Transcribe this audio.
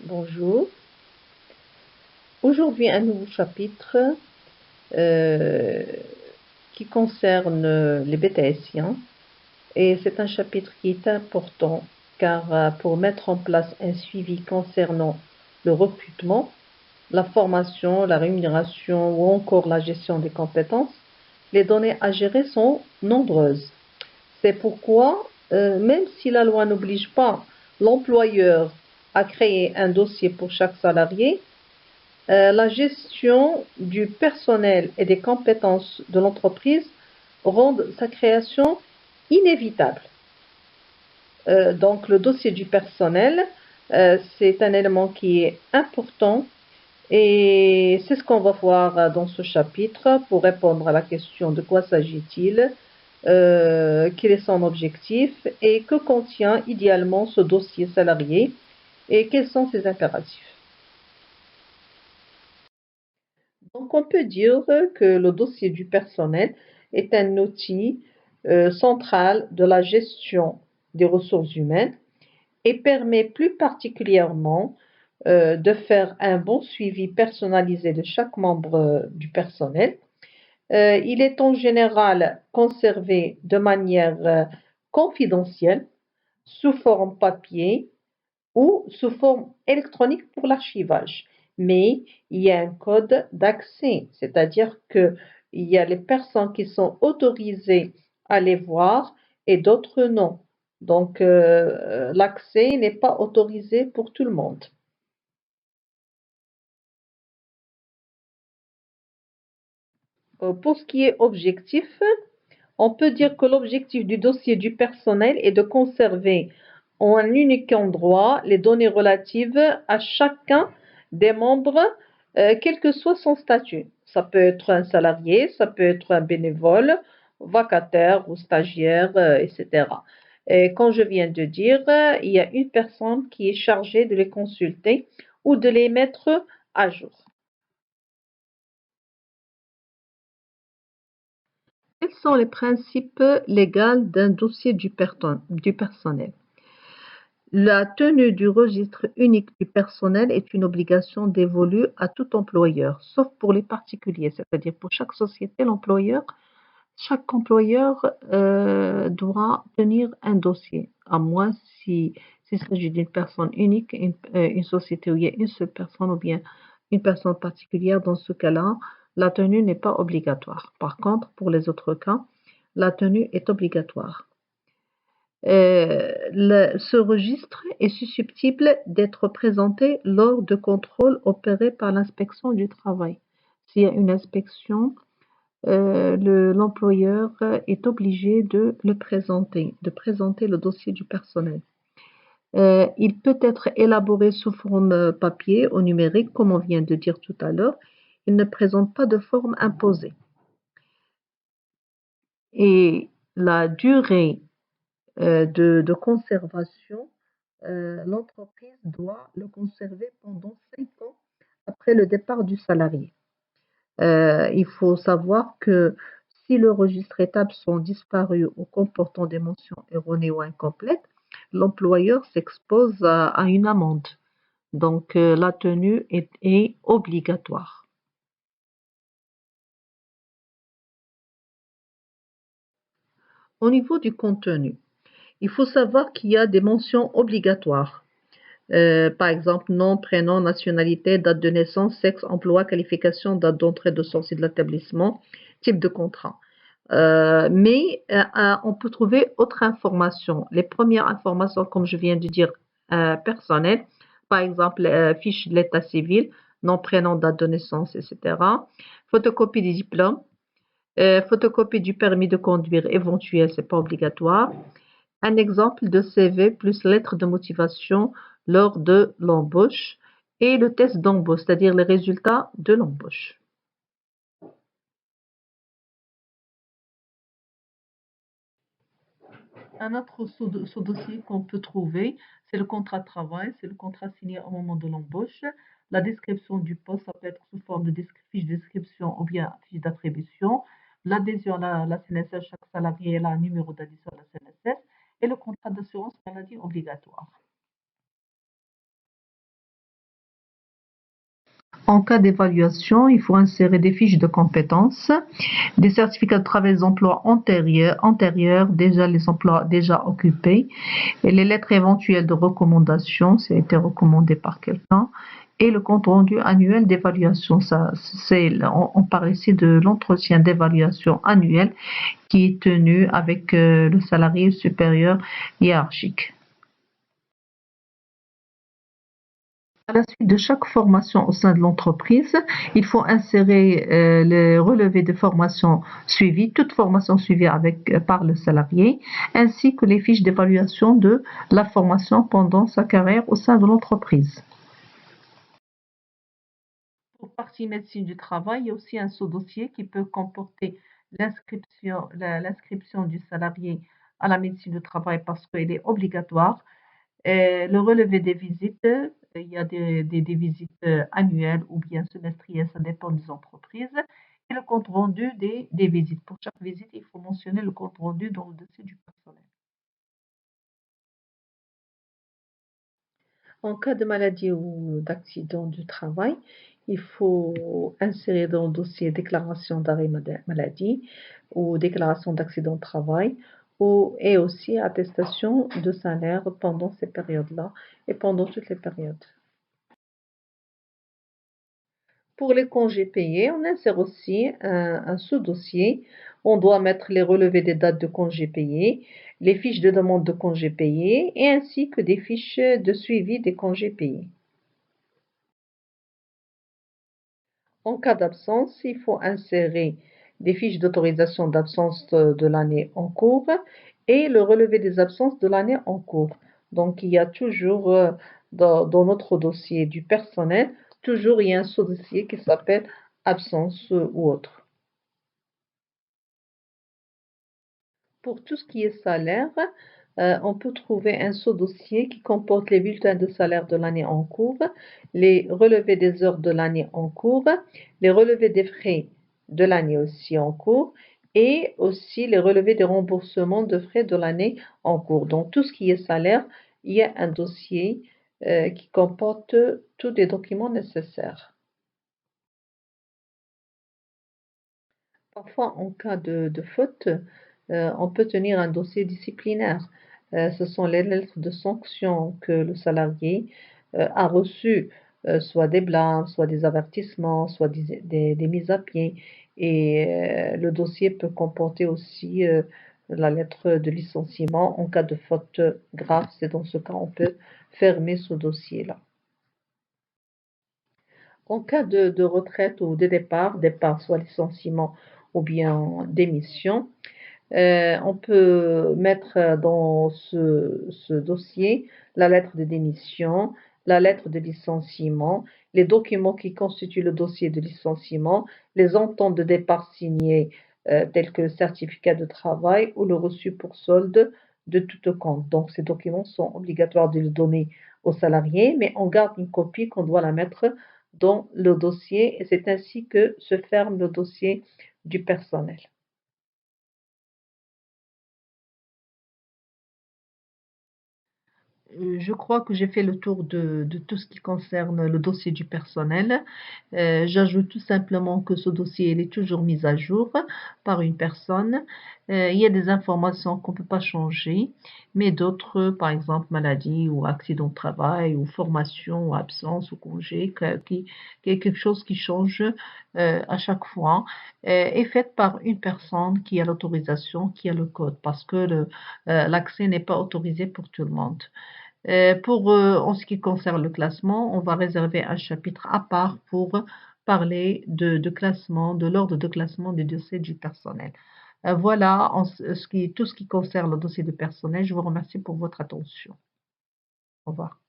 Bonjour. Aujourd'hui, un nouveau chapitre euh, qui concerne les BTSiens. Et c'est un chapitre qui est important car pour mettre en place un suivi concernant le recrutement, la formation, la rémunération ou encore la gestion des compétences, les données à gérer sont nombreuses. C'est pourquoi, même si la loi n'oblige pas l'employeur à créer un dossier pour chaque salarié, la gestion du personnel et des compétences de l'entreprise rendent sa création inévitable. Donc le dossier du personnel, c'est un élément qui est important et c'est ce qu'on va voir dans ce chapitre pour répondre à la question de quoi s'agit-il, quel est son objectif et que contient idéalement ce dossier salarié et quels sont ses impératifs. Donc, on peut dire que le dossier du personnel est un outil central de la gestion des ressources humaines et permet plus particulièrement de faire un bon suivi personnalisé de chaque membre du personnel. Il est en général conservé de manière confidentielle, sous forme papier ou sous forme électronique pour l'archivage. Mais il y a un code d'accès, c'est-à-dire qu'il y a les personnes qui sont autorisées à les voir et d'autres non. Donc, l'accès n'est pas autorisé pour tout le monde. Pour ce qui est objectif, on peut dire que l'objectif du dossier du personnel est de conserver en un unique endroit les données relatives à chacun des membres, quel que soit son statut. Ça peut être un salarié, ça peut être un bénévole, vacataire ou stagiaire, etc. Et comme je viens de dire, il y a une personne qui est chargée de les consulter ou de les mettre à jour. Quels sont les principes légaux d'un dossier du personnel? La tenue du registre unique du personnel est une obligation dévolue à tout employeur, sauf pour les particuliers, c'est-à-dire pour chaque société, chaque employeur doit tenir un dossier, à moins s'il s'agit d'une personne unique, une société où il y a une seule personne ou bien une personne particulière. Dans ce cas-là, la tenue n'est pas obligatoire. Par contre, pour les autres cas, la tenue est obligatoire. Ce registre est susceptible d'être présenté lors de contrôles opérés par l'inspection du travail. S'il y a une inspection, l'employeur est obligé de présenter le dossier du personnel. Il peut être élaboré sous forme papier ou numérique, comme on vient de dire tout à l'heure. Il ne présente pas de forme imposée. Et la durée de conservation, l'entreprise doit le conserver pendant 5 ans après le départ du salarié. Il faut savoir que si le registre et tables sont disparus ou comportant des mentions erronées ou incomplètes, l'employeur s'expose à une amende. Donc, la tenue est obligatoire. Au niveau du contenu, il faut savoir qu'il y a des mentions obligatoires. Par exemple, nom, prénom, nationalité, date de naissance, sexe, emploi, qualification, date d'entrée de sortie de l'établissement, type de contrat. Mais on peut trouver autre information. Les premières informations, comme je viens de dire, personnelles, par exemple, fiche de l'état civil, nom, prénom, date de naissance, etc. Photocopie des diplômes, photocopie du permis de conduire éventuel, c'est pas obligatoire. Un exemple de CV plus lettre de motivation lors de l'embauche et le test d'embauche, c'est-à-dire les résultats de l'embauche. Un autre sous-dossier qu'on peut trouver, c'est le contrat de travail, c'est le contrat signé au moment de l'embauche. La description du poste, ça peut être sous forme de fiche de description ou bien fiche d'attribution. L'adhésion à la CNSS, chaque salarié a un numéro d'adhésion à la CNSS et le contrat d'assurance maladie obligatoire. En cas d'évaluation, il faut insérer des fiches de compétences, des certificats de travail des emplois antérieurs, déjà les emplois déjà occupés, et les lettres éventuelles de recommandation, si a été recommandé par quelqu'un, et le compte rendu annuel d'évaluation. On parle ici de l'entretien d'évaluation annuel qui est tenu avec le salarié supérieur hiérarchique. À la suite de chaque formation au sein de l'entreprise, il faut insérer les relevés de formation suivis, toute formation suivie par le salarié, ainsi que les fiches d'évaluation de la formation pendant sa carrière au sein de l'entreprise. Pour partie médecine du travail, il y a aussi un sous-dossier qui peut comporter l'inscription du salarié à la médecine du travail parce qu'elle est obligatoire. Le relevé des visites, il y a des visites annuelles ou bien semestrielles, ça dépend des entreprises. Et le compte rendu des visites. Pour chaque visite, il faut mentionner le compte rendu dans le dossier du personnel. En cas de maladie ou d'accident du travail, il faut insérer dans le dossier déclaration d'arrêt maladie ou déclaration d'accident de travail et aussi attestation de salaire pendant ces périodes-là et pendant toutes les périodes. Pour les congés payés, on insère aussi un sous-dossier. On doit mettre les relevés des dates de congés payés, les fiches de demande de congés payés et ainsi que des fiches de suivi des congés payés. En cas d'absence, il faut insérer des fiches d'autorisation d'absence de l'année en cours et le relevé des absences de l'année en cours. Donc, il y a toujours dans notre dossier du personnel, toujours il y a un sous-dossier qui s'appelle absence ou autre. Pour tout ce qui est salaire, on peut trouver un sous-dossier qui comporte les bulletins de salaire de l'année en cours, les relevés des heures de l'année en cours, les relevés des frais de l'année aussi en cours et aussi les relevés des remboursements de frais de l'année en cours. Donc tout ce qui est salaire, il y a un dossier qui comporte tous les documents nécessaires. Parfois, en cas de faute, on peut tenir un dossier disciplinaire. Ce sont les lettres de sanction que le salarié a reçues, soit des blâmes, soit des avertissements, soit des mises à pied. Et le dossier peut comporter aussi la lettre de licenciement. En cas de faute grave, c'est dans ce cas on peut fermer ce dossier-là. En cas de retraite ou de départ, soit licenciement ou bien démission, on peut mettre dans ce dossier la lettre de démission, la lettre de licenciement, les documents qui constituent le dossier de licenciement, les ententes de départ signées telles que le certificat de travail ou le reçu pour solde de tout compte. Donc ces documents sont obligatoires de les donner aux salariés, mais on garde une copie qu'on doit la mettre dans le dossier et c'est ainsi que se ferme le dossier du personnel. Je crois que j'ai fait le tour de tout ce qui concerne le dossier du personnel. J'ajoute tout simplement que ce dossier il est toujours mis à jour par une personne. Il y a des informations qu'on ne peut pas changer, mais d'autres, par exemple maladie ou accident de travail ou formation ou absence ou congé, qui est quelque chose qui change à chaque fois, est faite par une personne qui a l'autorisation, qui a le code, parce que l'accès n'est pas autorisé pour tout le monde. En ce qui concerne le classement, on va réserver un chapitre à part pour parler de classement, de l'ordre de classement des dossiers du personnel. Voilà tout ce qui concerne le dossier de personnel. Je vous remercie pour votre attention. Au revoir.